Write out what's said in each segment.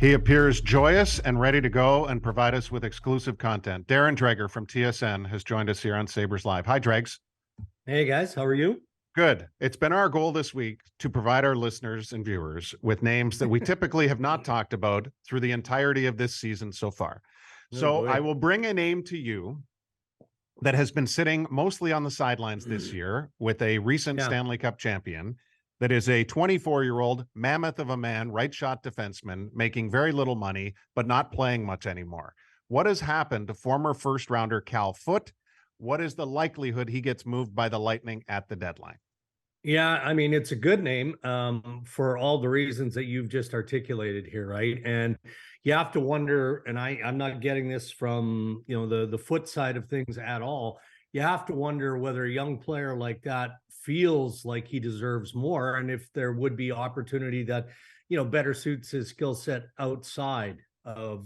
He appears joyous and ready to go and provide us with exclusive content. Darren Dreger from TSN has joined us here on Sabres Live. Hi, Dregs. Hey, guys. How are you? Good. It's been our goal this week to provide our listeners and viewers with names that we typically have not talked about through the entirety of this season so far. So I will bring a name to you that has been sitting mostly on the sidelines this year with a recent Stanley Cup champion. That is a 24-year-old mammoth of a man, right shot defenseman, making very little money, but not playing much anymore. What has happened to former first-rounder Cal Foote? What is the likelihood he gets moved by the Lightning at the deadline? Yeah, I mean, it's a good name for all the reasons that you've just articulated here, right? And you have to wonder, and I'm not getting this from, the Foote side of things at all. You have to wonder whether a young player like that feels like he deserves more, and if there would be opportunity that, better suits his skill set outside of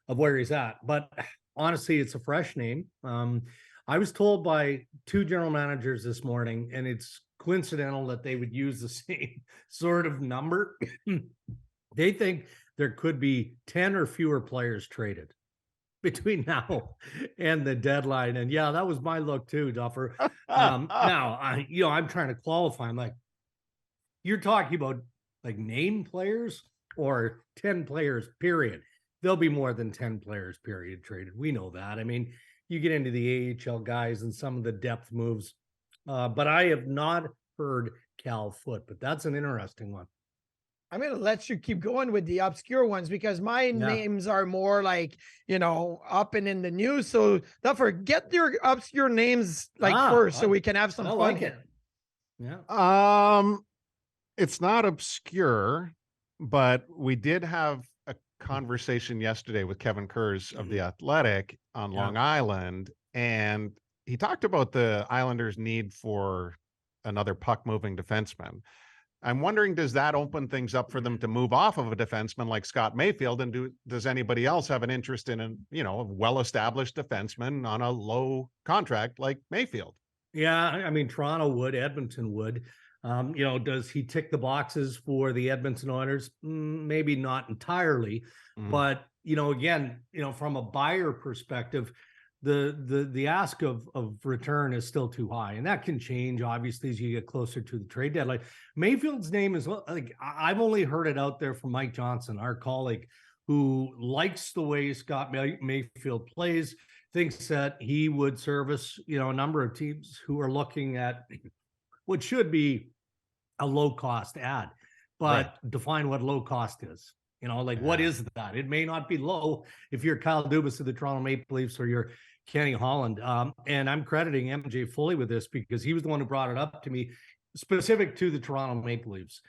where he's at. But honestly, it's a fresh name. I was told by two general managers this morning, and it's coincidental that they would use the same sort of number. They think there could be 10 or fewer players traded between now and the deadline. And yeah, that was my look too, Duffer. Now, I'm trying to qualify. I'm like, you're talking about like name players or 10 players, period. There'll be more than 10 players, period, traded. We know that. I mean, you get into the AHL guys and some of the depth moves, but I have not heard Cal Foote, but that's an interesting one. I'm going to let you keep going with the obscure ones because my names are more like, up and in the news. So don't forget your obscure names first so we can have some fun. Like it. Yeah. It's not obscure, but we did have a conversation yesterday with Kevin Kurz of The Athletic on Long Island, and he talked about the Islanders' need for another puck-moving defenseman. I'm wondering, does that open things up for them to move off of a defenseman like Scott Mayfield? And does anybody else have an interest in a well-established defenseman on a low contract like Mayfield? Yeah, I mean, Toronto would, Edmonton would. Does he tick the boxes for the Edmonton Oilers? Maybe not entirely, but again, from a buyer perspective, the ask of return is still too high, and that can change obviously as you get closer to the trade deadline. Mayfield's name is like, I've only heard it out there from Mike Johnson, our colleague, who likes the way Scott Mayfield plays, thinks that he would service a number of teams who are looking at what should be a low cost ad, but define what low cost is. What is that? It may not be low if you're Kyle Dubas of the Toronto Maple Leafs or you're Kenny Holland. And I'm crediting MJ fully with this because he was the one who brought it up to me, specific to the Toronto Maple Leafs.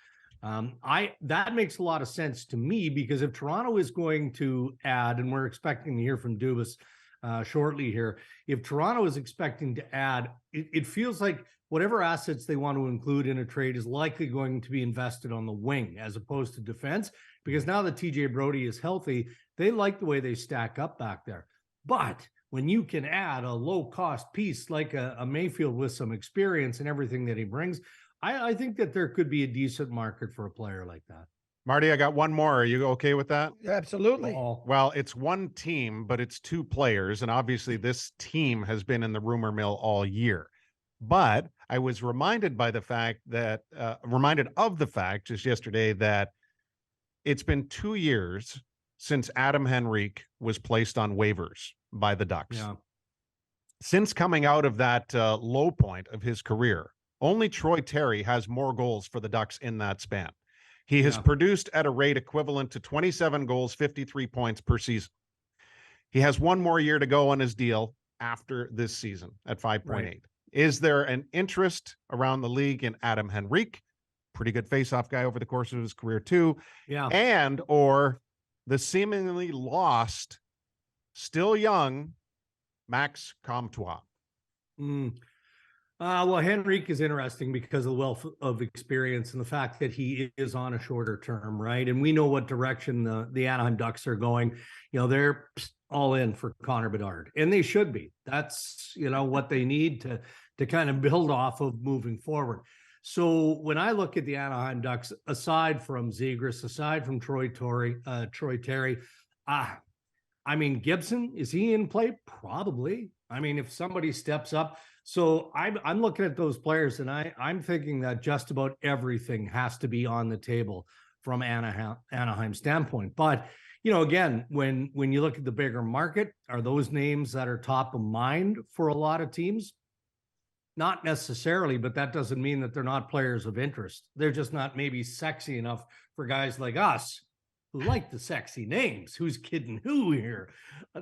That makes a lot of sense to me because if Toronto is going to add, and we're expecting to hear from Dubas shortly here, if Toronto is expecting to add, it feels like whatever assets they want to include in a trade is likely going to be invested on the wing as opposed to defense, because now that TJ Brody is healthy, they like the way they stack up back there. But when you can add a low-cost piece like a Mayfield with some experience and everything that he brings, I think that there could be a decent market for a player like that. Marty, I got one more. Are you okay with that? Absolutely. Well, it's one team, but it's two players, and obviously this team has been in the rumor mill all year. But I was reminded of the fact just yesterday that it's been 2 years since Adam Henrique was placed on waivers by the Ducks. Yeah. Since coming out of that low point of his career, only Troy Terry has more goals for the Ducks in that span. He has produced at a rate equivalent to 27 goals, 53 points per season. He has one more year to go on his deal after this season at 5.8. Right. Is there an interest around the league in Adam Henrique? Pretty good faceoff guy over the course of his career too. Yeah. And or the seemingly lost, still young, Max Comtois. Well, Henrique is interesting because of the wealth of experience and the fact that he is on a shorter term, right? And we know what direction the Anaheim Ducks are going. They're all in for Connor Bedard, and they should be. That's what they need to kind of build off of moving forward. So when I look at the Anaheim Ducks, aside from Zegras, aside from Troy Terry, I mean, Gibson, is he in play? Probably. I mean, if somebody steps up. So I'm looking at those players, and I'm thinking that just about everything has to be on the table from Anaheim standpoint. But, you know, again, when you look at the bigger market, are those names that are top of mind for a lot of teams? Not necessarily, but that doesn't mean that they're not players of interest. They're just not maybe sexy enough for guys like us who like the sexy names. Who's kidding who here?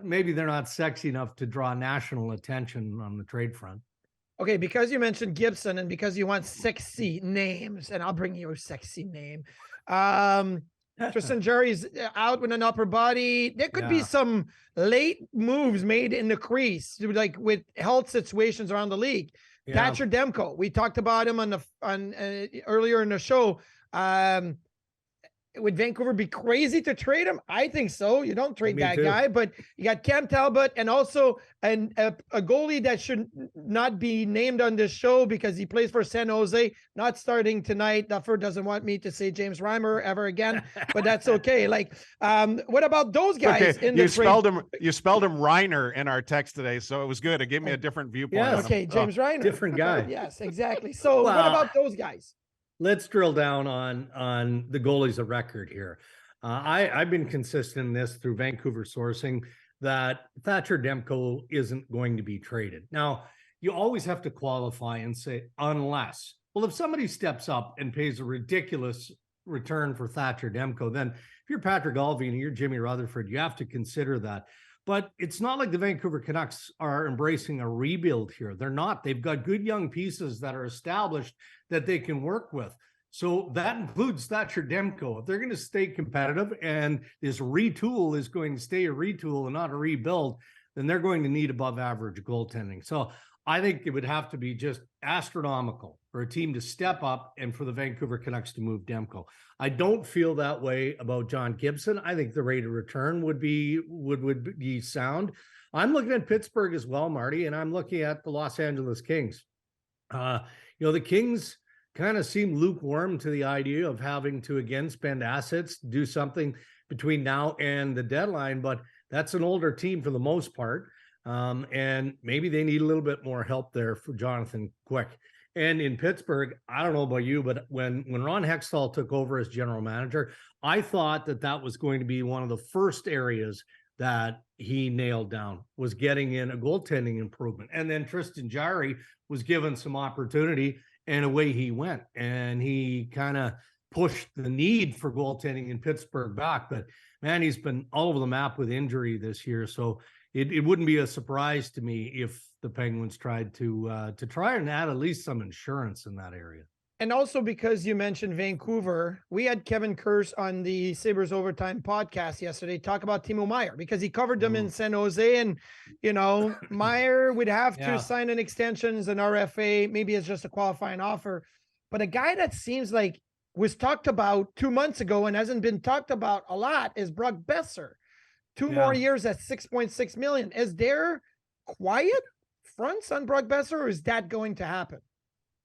Maybe they're not sexy enough to draw national attention on the trade front. Okay, because you mentioned Gibson and because you want sexy names, and I'll bring you a sexy name. Tristan Jarry's out with an upper body. There could be some late moves made in the crease, like with health situations around the league. Thatcher Demko, we talked about him on earlier in the show. Would Vancouver be crazy to trade him? I think so. You don't trade that guy, but you got Cam Talbot and also a goalie that should not be named on this show because he plays for San Jose, not starting tonight. Duffer doesn't want me to say James Reimer ever again, but that's okay. Like, what about those guys? Okay. You spelled him Reiner in our text today, so it was good. It gave me a different viewpoint. Yes. Okay, James Reiner, different guy. Yes, exactly. So what about those guys? Let's drill down on the goalies of record here. I've been consistent in this through Vancouver sourcing that Thatcher Demko isn't going to be traded. Now, you always have to qualify and say, unless. Well, if somebody steps up and pays a ridiculous return for Thatcher Demko, then if you're Patrick Alvey and you're Jimmy Rutherford, you have to consider that. But it's not like the Vancouver Canucks are embracing a rebuild here. They're not. They've got good young pieces that are established that they can work with. So that includes Thatcher Demko. If they're going to stay competitive and this retool is going to stay a retool and not a rebuild, then they're going to need above average goaltending. So I think it would have to be just astronomical for a team to step up and for the Vancouver Canucks to move Demko. I don't feel that way about John Gibson. I think the rate of return would be sound. I'm looking at Pittsburgh as well, Marty, and I'm looking at the Los Angeles Kings. The Kings kind of seem lukewarm to the idea of having to again spend assets to do something between now and the deadline, but that's an older team for the most part. And maybe they need a little bit more help there for Jonathan Quick. And in Pittsburgh, I don't know about you, but when Ron Hextall took over as general manager, I thought that was going to be one of the first areas that he nailed down, was getting in a goaltending improvement. And then Tristan Jarry was given some opportunity, and away he went. And he kind of pushed the need for goaltending in Pittsburgh back. But man, he's been all over the map with injury this year. So it wouldn't be a surprise to me if the Penguins tried to try and add at least some insurance in that area. And also because you mentioned Vancouver, we had Kevin Kurz on the Sabres Overtime podcast yesterday talk about Timo Meier because he covered them in San Jose. And, Meier would have to sign an extension as an RFA. Maybe it's just a qualifying offer. But a guy that seems like was talked about 2 months ago and hasn't been talked about a lot is Brock Boeser. 2 more years at $6.6 million. Is there quiet fronts on Brock Boeser, or is that going to happen?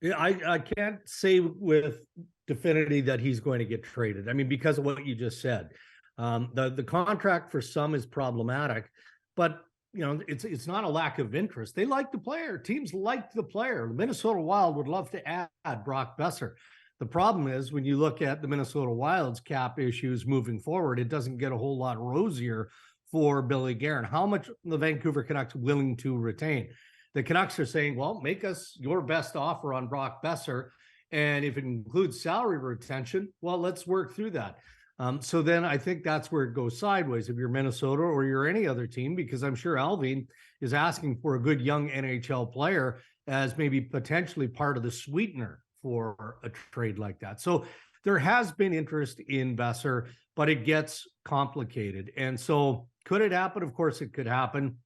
Yeah, I can't say with definity that he's going to get traded. I mean, because of what you just said, the contract for some is problematic, but it's not a lack of interest. They like the player. Teams like the player. The Minnesota Wild would love to add Brock Boeser. The problem is when you look at the Minnesota Wild's cap issues moving forward, it doesn't get a whole lot rosier for Billy Guerin. How much the Vancouver Canucks willing to retain? The Canucks are saying, well, make us your best offer on Brock Boeser. And if it includes salary retention, well, let's work through that. So then I think that's where it goes sideways if you're Minnesota or you're any other team, because I'm sure Alvin is asking for a good young NHL player as maybe potentially part of the sweetener for a trade like that. So there has been interest in Boeser, but it gets complicated. And so could it happen? Of course it could happen.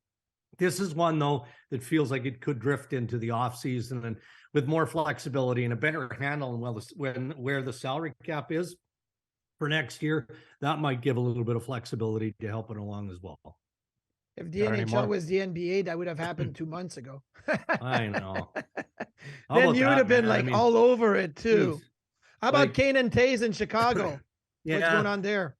This is one, though, that feels like it could drift into the offseason and with more flexibility and a better handle on where the salary cap is for next year. That might give a little bit of flexibility to help it along as well. If the NHL was the NBA, that would have happened 2 months ago. I know. Then you would have been like all over it too. Geez. How about Kane and Toews in Chicago? Yeah. What's going on there?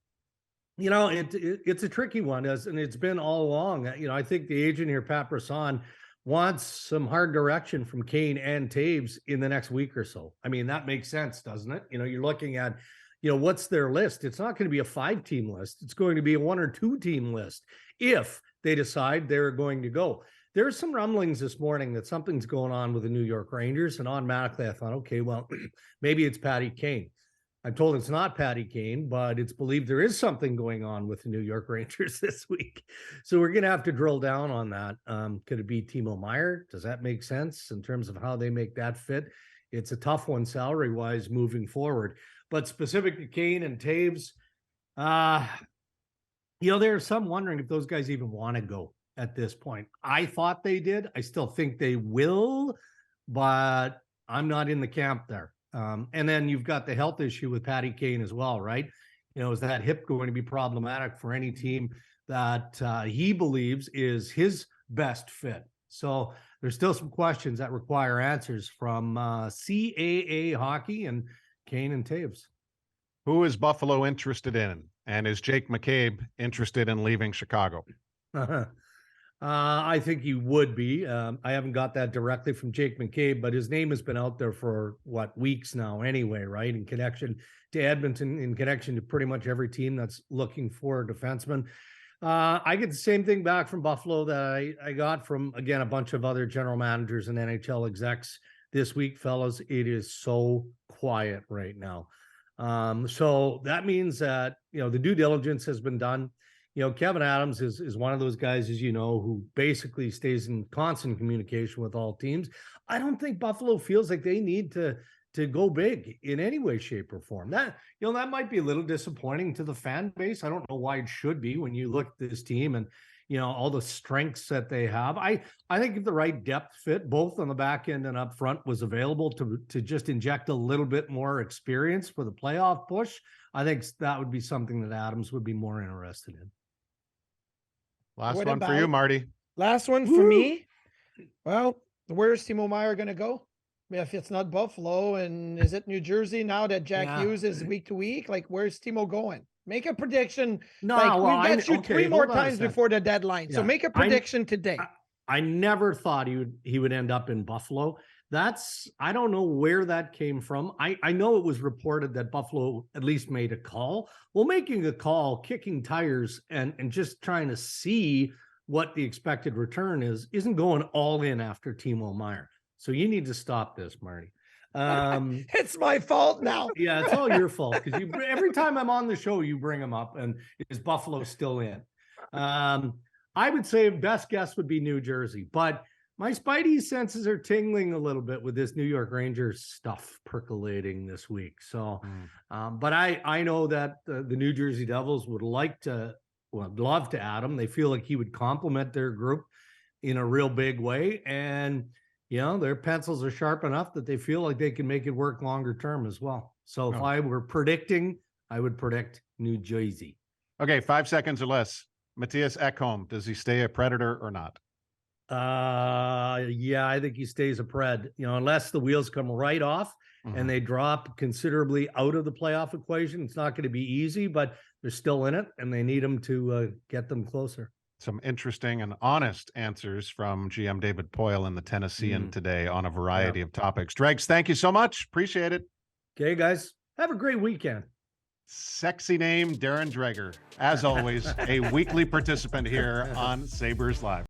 You know, it's a tricky one, and it's been all along. You know, I think the agent here, Pat Brisson, wants some hard direction from Kane and Toews in the next week or so. I mean, that makes sense, doesn't it? You know, you're looking at, you know, what's their list? It's not going to be a 5-team list. It's going to be a 1 or 2-team list if they decide they're going to go. There's some rumblings this morning that something's going on with the New York Rangers, and automatically I thought, okay, well, maybe it's Patty Kane. I'm told it's not Patty Kane, but it's believed there is something going on with the New York Rangers this week. So we're going to have to drill down on that. Could it be Timo Meier? Does that make sense in terms of how they make that fit? It's a tough one salary-wise moving forward. But specific to Kane and Toews, you know, there's some wondering if those guys even want to go at this point. I thought they did. I still think they will, but I'm not in the camp there. And then you've got the health issue with Patty Kane as well, right? You know, is that hip going to be problematic for any team that he believes is his best fit? So there's still some questions that require answers from CAA hockey and Kane and Toews. Who is Buffalo interested in? And is Jake McCabe interested in leaving Chicago? I think he would be. I haven't got that directly from Jake McCabe, but his name has been out there for weeks now anyway, right? In connection to Edmonton, in connection to pretty much every team that's looking for a defenseman. I get the same thing back from Buffalo that I got from, again, a bunch of other general managers and NHL execs this week, fellas. It is so quiet right now. So that means that, you know, the due diligence has been done. You know, Kevyn Adams is one of those guys, as you know, who basically stays in constant communication with all teams. I don't think Buffalo feels like they need to go big in any way, shape, or form. That, you know, that might be a little disappointing to the fan base. I don't know why it should be when you look at this team and, you know, all the strengths that they have. I think if the right depth fit, both on the back end and up front, was available to just inject a little bit more experience for the playoff push, I think that would be something that Adams would be more interested in. Last one for you, Marty. Last one for me. Well, where's Timo Meier going to go? If it's not Buffalo, and is it New Jersey now that Jack Hughes is week to week? Like, where's Timo going? Make a prediction. No, like, well, we've got you 3 more times before the deadline. So make a prediction today. I never thought he would end up in Buffalo. I don't know where that came from. I know it was reported that Buffalo at least made a call. Well, making a call, kicking tires, and just trying to see what the expected return isn't going all in after Timo Meier. So you need to stop this, Marty. It's my fault now. Yeah, it's all your fault, because every time I'm on the show, you bring them up, and is Buffalo still in? I would say best guess would be New Jersey, but my Spidey senses are tingling a little bit with this New York Rangers stuff percolating this week. So, but I know that the New Jersey Devils would love to add him. They feel like he would complement their group in a real big way. And, you know, their pencils are sharp enough that they feel like they can make it work longer term as well. So if I were predicting, I would predict New Jersey. Okay, 5 seconds or less. Matthias Ekholm, does he stay a Predator or not? Yeah, I think he stays a Pred, you know, unless the wheels come right off and they drop considerably out of the playoff equation. It's not going to be easy, but they're still in it, and they need him to get them closer. Some interesting and honest answers from GM David Poyle in the Tennessean today on a variety of topics. Dregs, thank you so much. Appreciate it. Okay, guys, have a great weekend. Sexy name, Darren Dreger. As always, a weekly participant here on Sabres Live.